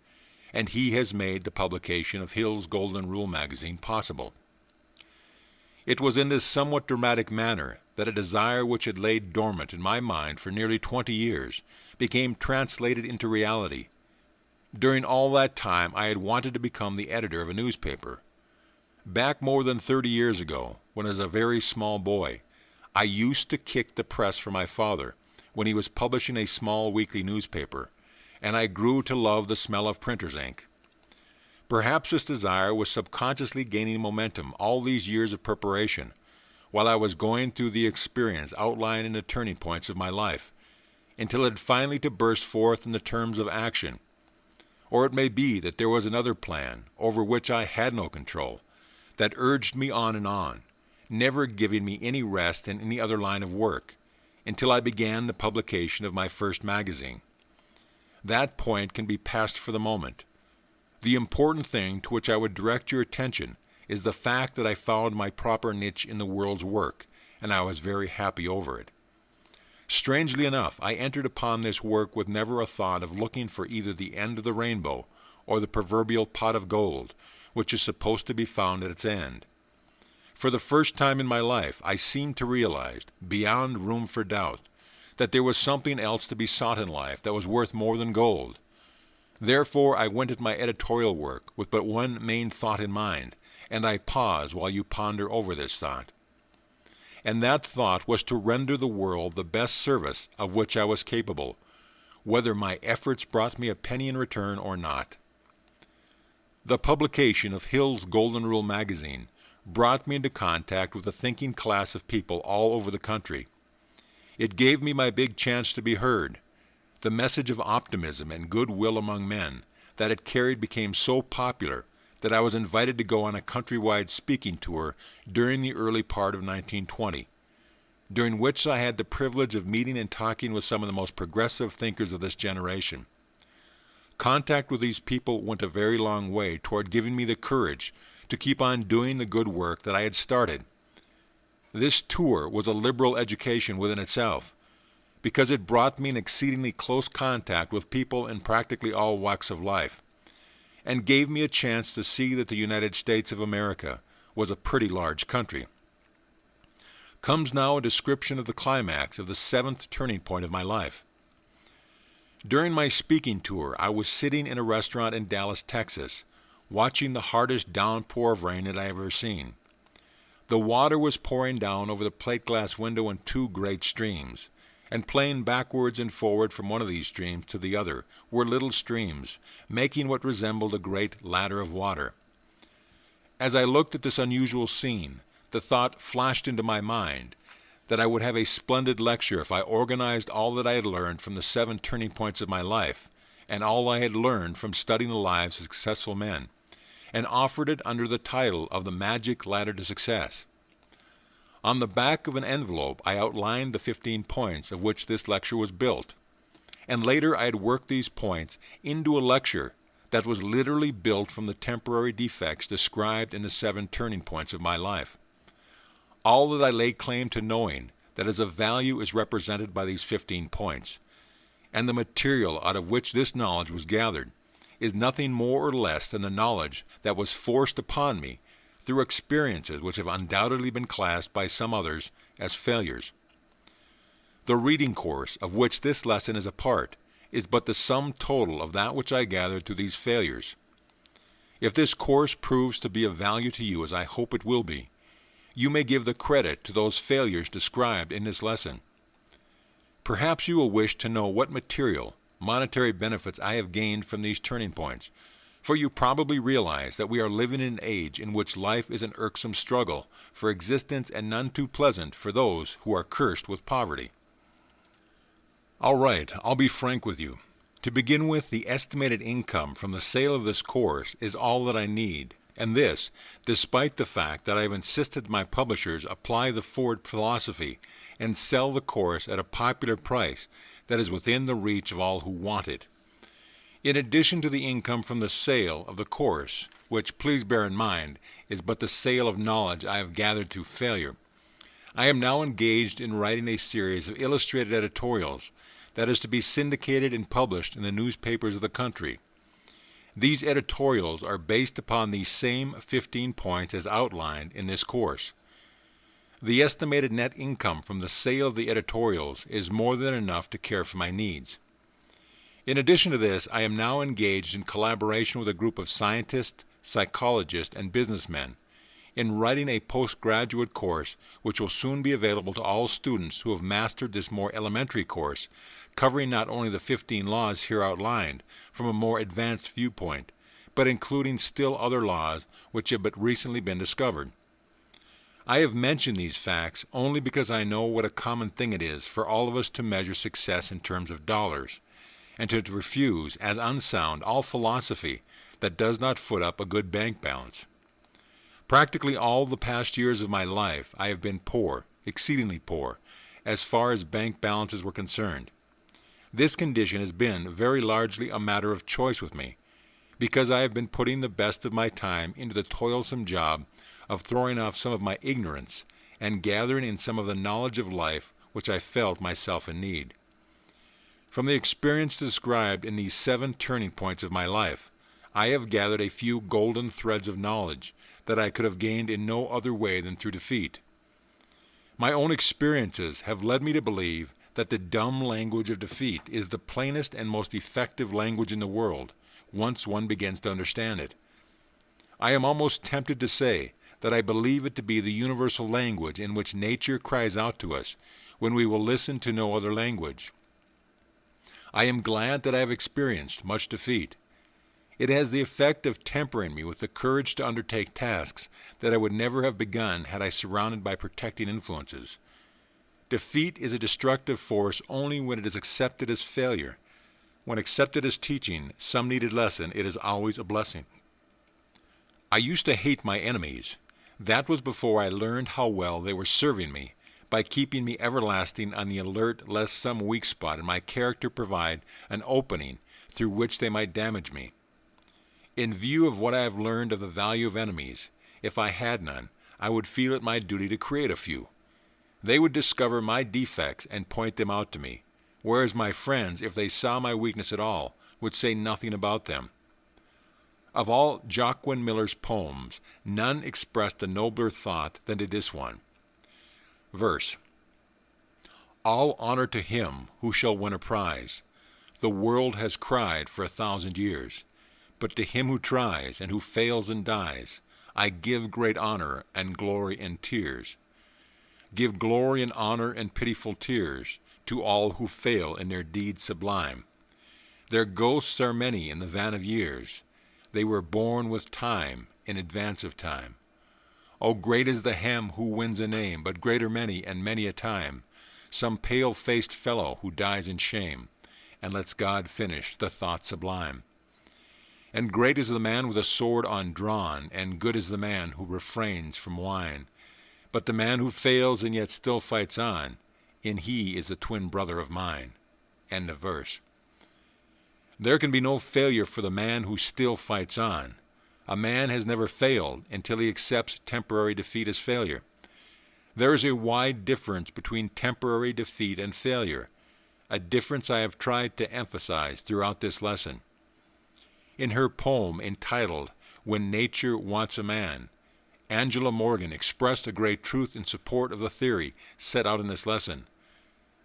and he has made the publication of Hill's Golden Rule magazine possible. It was in this somewhat dramatic manner that a desire which had laid dormant in my mind for nearly 20 years became translated into reality. During all that time I had wanted to become the editor of a newspaper. Back more than 30 years ago, when as a very small boy, I used to kick the press for my father when he was publishing a small weekly newspaper, and I grew to love the smell of printer's ink. Perhaps this desire was subconsciously gaining momentum all these years of preparation, while I was going through the experience outlined in the turning points of my life, until it had finally to burst forth in the terms of action. Or it may be that there was another plan, over which I had no control, that urged me on, never giving me any rest in any other line of work, until I began the publication of my first magazine. That point can be passed for the moment. The important thing to which I would direct your attention is the fact that I found my proper niche in the world's work, and I was very happy over it. Strangely enough, I entered upon this work with never a thought of looking for either the end of the rainbow or the proverbial pot of gold, which is supposed to be found at its end. For the first time in my life, I seemed to realize, beyond room for doubt, that there was something else to be sought in life that was worth more than gold. Therefore, I went at my editorial work with but one main thought in mind, and I pause while you ponder over this thought. And that thought was to render the world the best service of which I was capable, whether my efforts brought me a penny in return or not. The publication of Hill's Golden Rule magazine brought me into contact with a thinking class of people all over the country. It gave me my big chance to be heard. The message of optimism and goodwill among men that it carried became so popular that I was invited to go on a countrywide speaking tour during the early part of 1920, during which I had the privilege of meeting and talking with some of the most progressive thinkers of this generation. Contact with these people went a very long way toward giving me the courage to keep on doing the good work that I had started. This tour was a liberal education within itself, because it brought me in exceedingly close contact with people in practically all walks of life, and gave me a chance to see that the United States of America was a pretty large country. Comes now a description of the climax of the seventh turning point of my life. During my speaking tour, I was sitting in a restaurant in Dallas, Texas, watching the hardest downpour of rain that I have ever seen. The water was pouring down over the plate glass window in two great streams, and playing backwards and forward from one of these streams to the other were little streams, making what resembled a great ladder of water. As I looked at this unusual scene, the thought flashed into my mind that I would have a splendid lecture if I organized all that I had learned from the 7 turning points of my life, and all I had learned from studying the lives of successful men, and offered it under the title of The Magic Ladder to Success. On the back of an envelope, I outlined the 15 points of which this lecture was built, and later I had worked these points into a lecture that was literally built from the temporary defects described in the 7 turning points of my life. All that I lay claim to knowing that is of value is represented by these 15 points, and the material out of which this knowledge was gathered is nothing more or less than the knowledge that was forced upon me through experiences which have undoubtedly been classed by some others as failures. The reading course of which this lesson is a part is but the sum total of that which I gathered through these failures. If this course proves to be of value to you, as I hope it will be, you may give the credit to those failures described in this lesson. Perhaps you will wish to know what material, monetary benefits I have gained from these turning points, for you probably realize that we are living in an age in which life is an irksome struggle for existence and none too pleasant for those who are cursed with poverty. All right, I'll be frank with you. To begin with, the estimated income from the sale of this course is all that I need, and this, despite the fact that I have insisted my publishers apply the Ford philosophy and sell the course at a popular price that is within the reach of all who want it. In addition to the income from the sale of the course, which, please bear in mind, is but the sale of knowledge I have gathered through failure, I am now engaged in writing a series of illustrated editorials that is to be syndicated and published in the newspapers of the country. These editorials are based upon these same 15 points as outlined in this course. The estimated net income from the sale of the editorials is more than enough to care for my needs. In addition to this, I am now engaged in collaboration with a group of scientists, psychologists, and businessmen in writing a postgraduate course which will soon be available to all students who have mastered this more elementary course, covering not only the 15 laws here outlined from a more advanced viewpoint, but including still other laws which have but recently been discovered. I have mentioned these facts only because I know what a common thing it is for all of us to measure success in terms of dollars, and to refuse as unsound all philosophy that does not foot up a good bank balance. Practically all the past years of my life I have been poor, exceedingly poor, as far as bank balances were concerned. This condition has been very largely a matter of choice with me, because I have been putting the best of my time into the toilsome job of throwing off some of my ignorance and gathering in some of the knowledge of life which I felt myself in need. From the experience described in these 7 turning points of my life, I have gathered a few golden threads of knowledge that I could have gained in no other way than through defeat. My own experiences have led me to believe that the dumb language of defeat is the plainest and most effective language in the world, once one begins to understand it. I am almost tempted to say that I believe it to be the universal language in which nature cries out to us when we will listen to no other language. I am glad that I have experienced much defeat. It has the effect of tempering me with the courage to undertake tasks that I would never have begun had I surrounded by protecting influences. Defeat is a destructive force only when it is accepted as failure. When accepted as teaching some needed lesson, it is always a blessing. I used to hate my enemies. That was before I learned how well they were serving me by keeping me everlasting on the alert lest some weak spot in my character provide an opening through which they might damage me. In view of what I have learned of the value of enemies, if I had none, I would feel it my duty to create a few. They would discover my defects and point them out to me, whereas my friends, if they saw my weakness at all, would say nothing about them. Of all Joaquin Miller's poems, none expressed a nobler thought than did this one. Verse: All honor to him who shall win a prize. The world has cried for 1,000 years. But to him who tries and who fails and dies, I give great honor and glory and tears. Give glory and honor and pitiful tears to all who fail in their deeds sublime. Their ghosts are many in the van of years. They were born with time in advance of time. O great is the him who wins a name, but greater many and many a time, some pale-faced fellow who dies in shame, and lets God finish the thought sublime. And great is the man with a sword undrawn, and good is the man who refrains from wine. But the man who fails and yet still fights on, in he is a twin brother of mine. End of verse. There can be no failure for the man who still fights on. A man has never failed until he accepts temporary defeat as failure. There is a wide difference between temporary defeat and failure, a difference I have tried to emphasize throughout this lesson. In her poem entitled When Nature Wants a Man, Angela Morgan expressed a great truth in support of the theory set out in this lesson,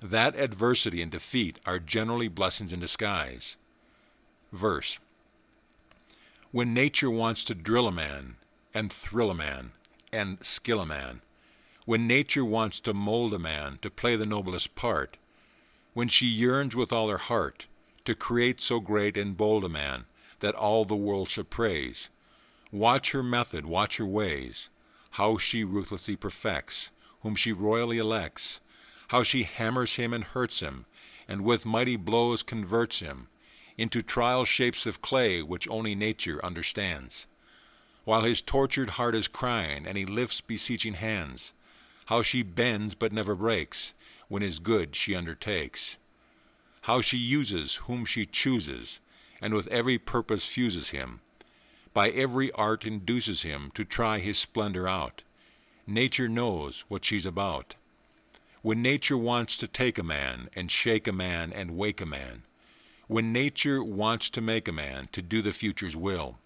that adversity and defeat are generally blessings in disguise. Verse: When nature wants to drill a man, and thrill a man, and skill a man, when nature wants to mold a man to play the noblest part, when she yearns with all her heart to create so great and bold a man that all the world should praise, watch her method, watch her ways, how she ruthlessly perfects, whom she royally elects, how she hammers him and hurts him, and with mighty blows converts him into trial shapes of clay which only nature understands. While his tortured heart is crying, and he lifts beseeching hands, how she bends but never breaks, when his good she undertakes. How she uses whom she chooses, and with every purpose fuses him, by every art induces him to try his splendor out. Nature knows what she's about. When nature wants to take a man, and shake a man, and wake a man, when nature wants to make a man to do the future's will,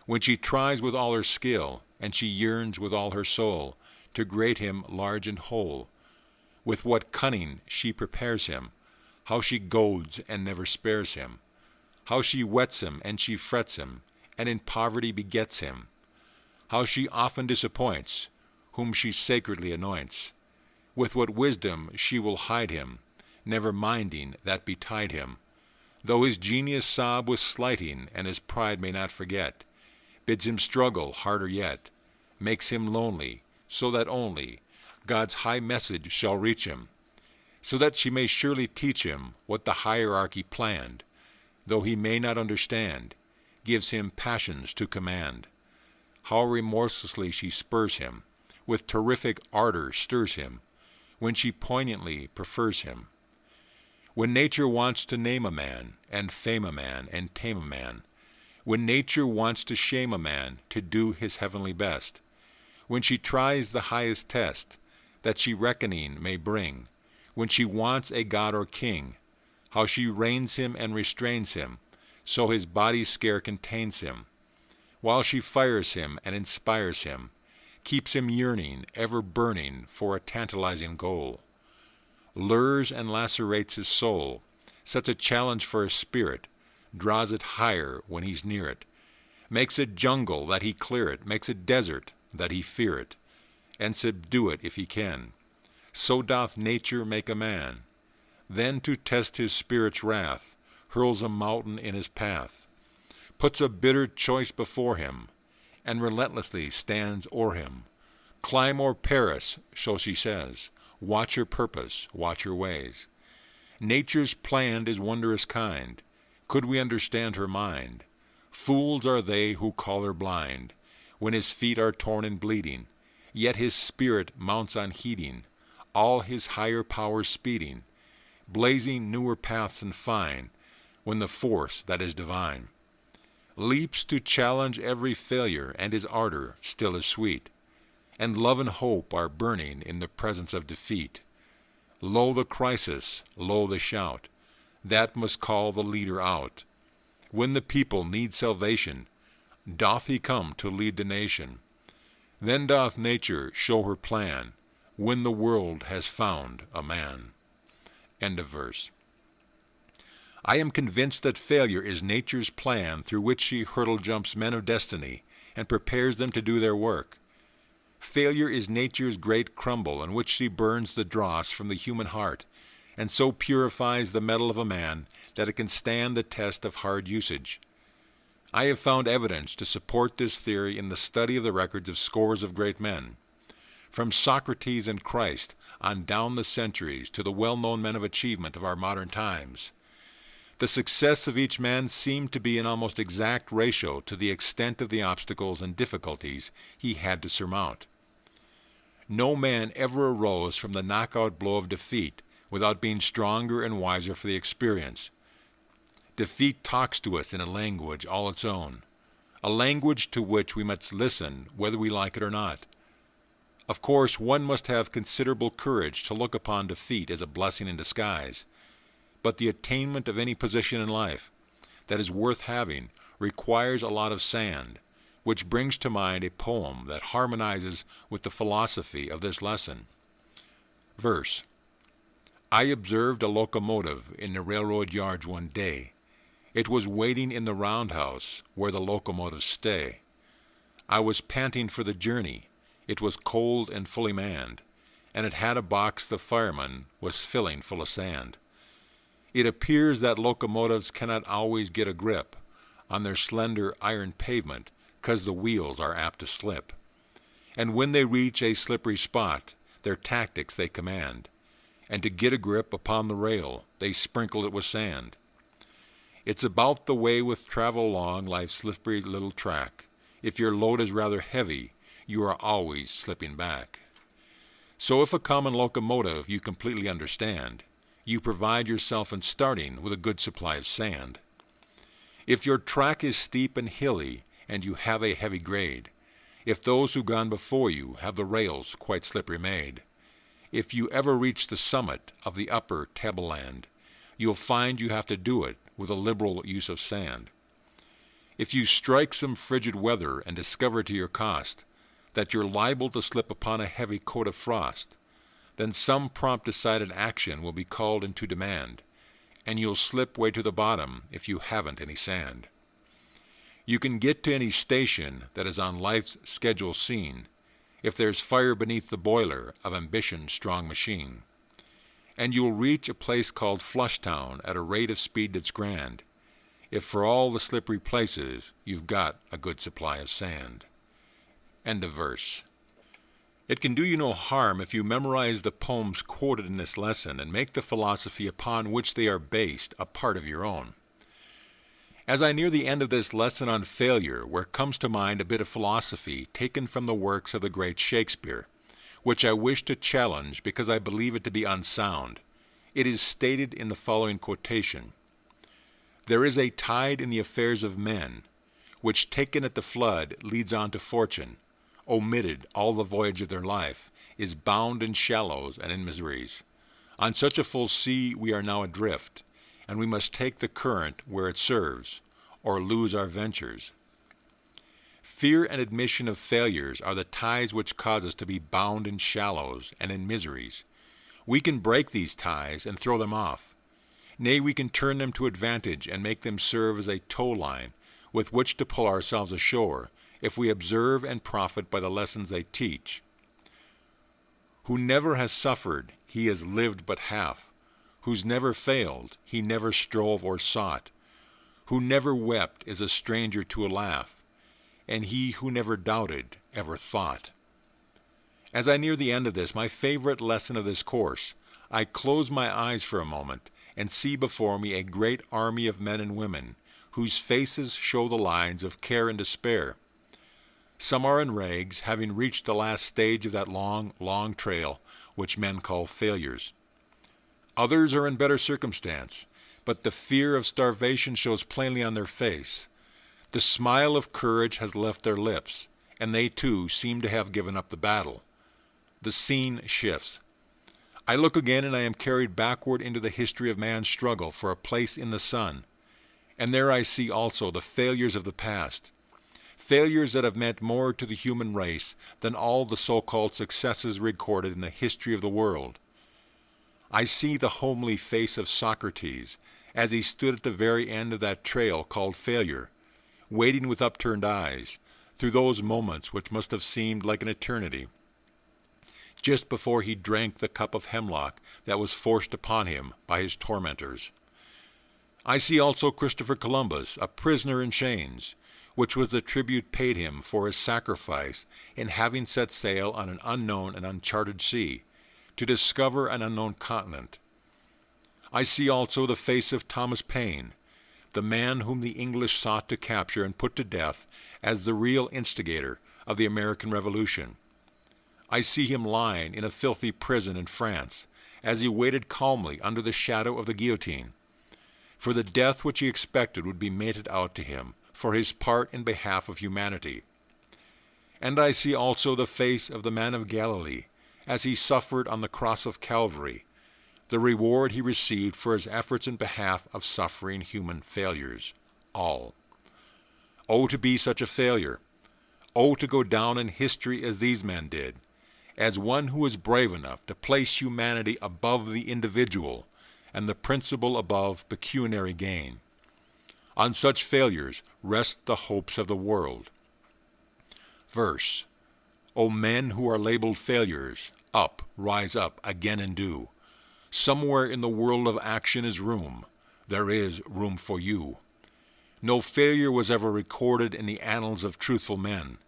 when she tries with all her skill, and she yearns with all her soul to grate him large and whole, with what cunning she prepares him, how she goads and never spares him, how she wets him and she frets him, and in poverty begets him, how she often disappoints whom she sacredly anoints, with what wisdom she will hide him, never minding that betide him, though his genius sob with slighting and his pride may not forget, bids him struggle harder yet, makes him lonely, so that only God's high message shall reach him, so that she may surely teach him what the hierarchy planned, though he may not understand, gives him passions to command. How remorselessly she spurs him, with terrific ardor stirs him, when she poignantly prefers him. When nature wants to name a man, and fame a man, and tame a man, when nature wants to shame a man to do his heavenly best, when she tries the highest test that she reckoning may bring, when she wants a god or king, how she reins him and restrains him, so his body scare contains him, while she fires him and inspires him, keeps him yearning, ever burning for a tantalizing goal, lures and lacerates his soul, sets a challenge for his spirit, draws it higher when he's near it, makes it jungle that he clear it, makes it desert that he fear it, and subdue it if he can. So doth nature make a man. Then to test his spirit's wrath, hurls a mountain in his path, puts a bitter choice before him, and relentlessly stands o'er him. Climb or perish, so she says, watch her purpose, watch her ways. Nature's plan is wondrous kind, could we understand her mind. Fools are they who call her blind, when his feet are torn and bleeding, yet his spirit mounts unheeding, all his higher powers speeding, blazing newer paths and fine, when the force that is divine leaps to challenge every failure, and his ardor still is sweet, and love and hope are burning in the presence of defeat. Lo the crisis, lo the shout, that must call the leader out. When the people need salvation, doth he come to lead the nation. Then doth nature show her plan, when the world has found a man. End of verse. I am convinced that failure is nature's plan through which she hurdle jumps men of destiny and prepares them to do their work. Failure is nature's great crumble in which she burns the dross from the human heart, and so purifies the metal of a man that it can stand the test of hard usage. I have found evidence to support this theory in the study of the records of scores of great men. From Socrates and Christ on down the centuries to the well-known men of achievement of our modern times, the success of each man seemed to be in almost exact ratio to the extent of the obstacles and difficulties he had to surmount. No man ever arose from the knockout blow of defeat without being stronger and wiser for the experience. Defeat talks to us in a language all its own, a language to which we must listen whether we like it or not. Of course, one must have considerable courage to look upon defeat as a blessing in disguise, but the attainment of any position in life that is worth having requires a lot of sand, which brings to mind a poem that harmonizes with the philosophy of this lesson. Verse: I observed a locomotive in the railroad yards one day. It was waiting in the roundhouse where the locomotives stay. I was panting for the journey. It was cold and fully manned, and it had a box the fireman was filling full of sand. It appears that locomotives cannot always get a grip on their slender iron pavement, 'cause the wheels are apt to slip. And when they reach a slippery spot, their tactics they command, and to get a grip upon the rail, they sprinkle it with sand. It's about the way with travel along life's slippery little track. If your load is rather heavy, you are always slipping back. So if a common locomotive you completely understand, you provide yourself in starting with a good supply of sand. If your track is steep and hilly, and you have a heavy grade, if those who gone before you have the rails quite slippery made, if you ever reach the summit of the upper tableland, you'll find you have to do it with a liberal use of sand. If you strike some frigid weather and discover to your cost that you're liable to slip upon a heavy coat of frost, then some prompt decided action will be called into demand, and you'll slip way to the bottom if you haven't any sand. You can get to any station that is on life's schedule seen, if there's fire beneath the boiler of ambition's strong machine. And you'll reach a place called Flushtown at a rate of speed that's grand, if for all the slippery places you've got a good supply of sand. End of verse. It can do you no harm if you memorize the poems quoted in this lesson and make the philosophy upon which they are based a part of your own. As I near the end of this lesson on failure, where comes to mind a bit of philosophy taken from the works of the great Shakespeare, which I wish to challenge because I believe it to be unsound, it is stated in the following quotation: There is a tide in the affairs of men, which taken at the flood leads on to fortune, omitted all the voyage of their life, is bound in shallows and in miseries. On such a full sea we are now adrift, and we must take the current where it serves, or lose our ventures. Fear and admission of failures are the ties which cause us to be bound in shallows and in miseries. We can break these ties and throw them off. Nay, we can turn them to advantage and make them serve as a tow line with which to pull ourselves ashore if we observe and profit by the lessons they teach. Who never has suffered, he has lived but half. Who's never failed, he never strove or sought. Who never wept is a stranger to a laugh, and he who never doubted ever thought. As I near the end of this, my favorite lesson of this course, I close my eyes for a moment and see before me a great army of men and women whose faces show the lines of care and despair. Some are in rags, having reached the last stage of that long, long trail which men call failures. Others are in better circumstance, but the fear of starvation shows plainly on their face. The smile of courage has left their lips, and they too seem to have given up the battle. The scene shifts. I look again and I am carried backward into the history of man's struggle for a place in the sun. And there I see also the failures of the past. Failures that have meant more to the human race than all the so-called successes recorded in the history of the world. I see the homely face of Socrates as he stood at the very end of that trail called failure, waiting with upturned eyes through those moments which must have seemed like an eternity, just before he drank the cup of hemlock that was forced upon him by his tormentors. I see also Christopher Columbus, a prisoner in chains, which was the tribute paid him for his sacrifice in having set sail on an unknown and uncharted sea to discover an unknown continent. I see also the face of Thomas Paine, the man whom the English sought to capture and put to death as the real instigator of the American Revolution. I see him lying in a filthy prison in France as he waited calmly under the shadow of the guillotine, for the death which he expected would be meted out to him for his part in behalf of humanity. And I see also the face of the man of Galilee as he suffered on the cross of Calvary, the reward he received for his efforts in behalf of suffering human failures, all. Oh, to be such a failure! Oh, to go down in history as these men did, as one who was brave enough to place humanity above the individual and the principle above pecuniary gain. On such failures rest the hopes of the world. Verse: O men who are labeled failures, up, rise up, again and do. Somewhere in the world of action is room. There is room for you. No failure was ever recorded in the annals of truthful men,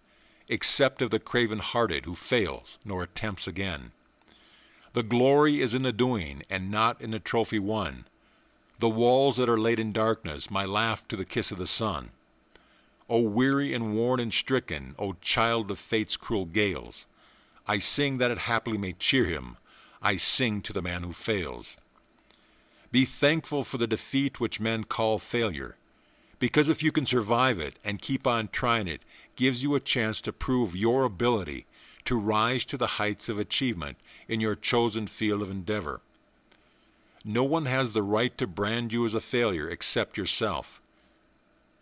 except of the craven-hearted who fails nor attempts again. The glory is in the doing, and not in the trophy won. The walls that are laid in darkness might laugh to the kiss of the sun. O weary and worn and stricken, O child of fate's cruel gales, I sing that it haply may cheer him, I sing to the man who fails. Be thankful for the defeat which men call failure, because if you can survive it and keep on trying, it gives you a chance to prove your ability to rise to the heights of achievement in your chosen field of endeavor. No one has the right to brand you as a failure except yourself.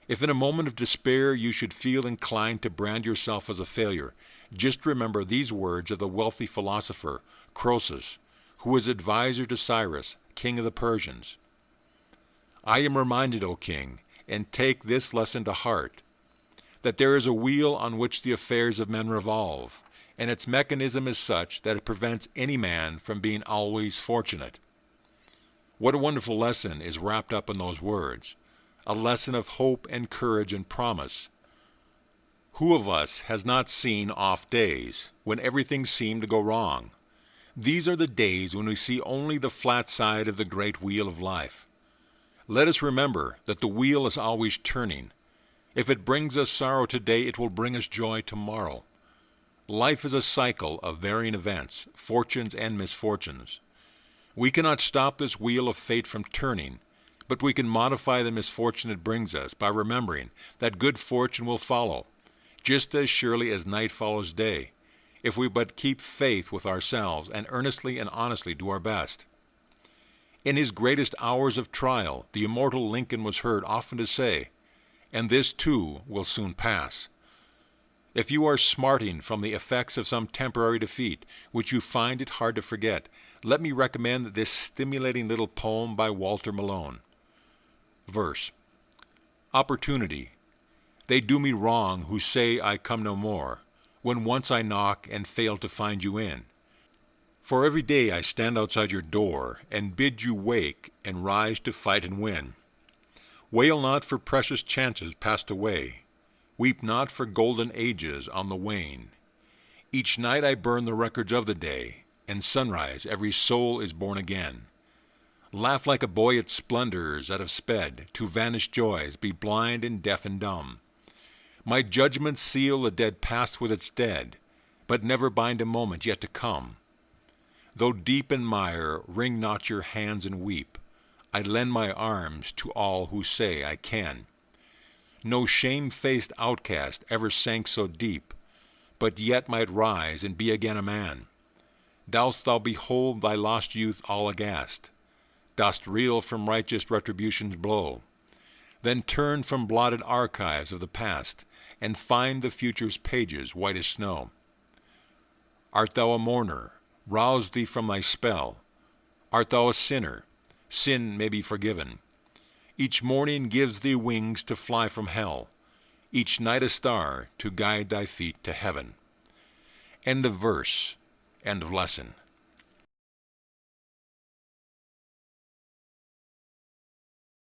If in a moment of despair you should feel inclined to brand yourself as a failure, just remember these words of the wealthy philosopher Croesus, who was advisor to Cyrus, king of the Persians. I am reminded, O king, and take this lesson to heart, that there is a wheel on which the affairs of men revolve, and its mechanism is such that it prevents any man from being always fortunate. What a wonderful lesson is wrapped up in those words, a lesson of hope and courage and promise. Who of us has not seen off days when everything seemed to go wrong? These are the days when we see only the flat side of the great wheel of life. Let us remember that the wheel is always turning. If it brings us sorrow today, it will bring us joy tomorrow. Life is a cycle of varying events, fortunes and misfortunes. We cannot stop this wheel of fate from turning, but we can modify the misfortune it brings us by remembering that good fortune will follow, just as surely as night follows day, if we but keep faith with ourselves and earnestly and honestly do our best. In his greatest hours of trial, the immortal Lincoln was heard often to say, "And this too will soon pass." If you are smarting from the effects of some temporary defeat, which you find it hard to forget, let me recommend this stimulating little poem by Walter Malone. Verse. Opportunity. They do me wrong who say I come no more, when once I knock and fail to find you in. For every day I stand outside your door, and bid you wake and rise to fight and win. Wail not for precious chances passed away. Weep not for golden ages on the wane. Each night I burn the records of the day, and sunrise every soul is born again. Laugh like a boy at splendors that have sped, to vanished joys be blind and deaf and dumb. My judgments seal the dead past with its dead, but never bind a moment yet to come. Though deep in mire, wring not your hands and weep. I lend my arms to all who say I can. No shame-faced outcast ever sank so deep, but yet might rise and be again a man. Dost thou behold thy lost youth all aghast? Dost reel from righteous retribution's blow? Then turn from blotted archives of the past, and find the future's pages white as snow. Art thou a mourner? Rouse thee from thy spell. Art thou a sinner? Sin may be forgiven. Each morning gives thee wings to fly from hell, each night a star to guide thy feet to heaven. End of verse. End of lesson.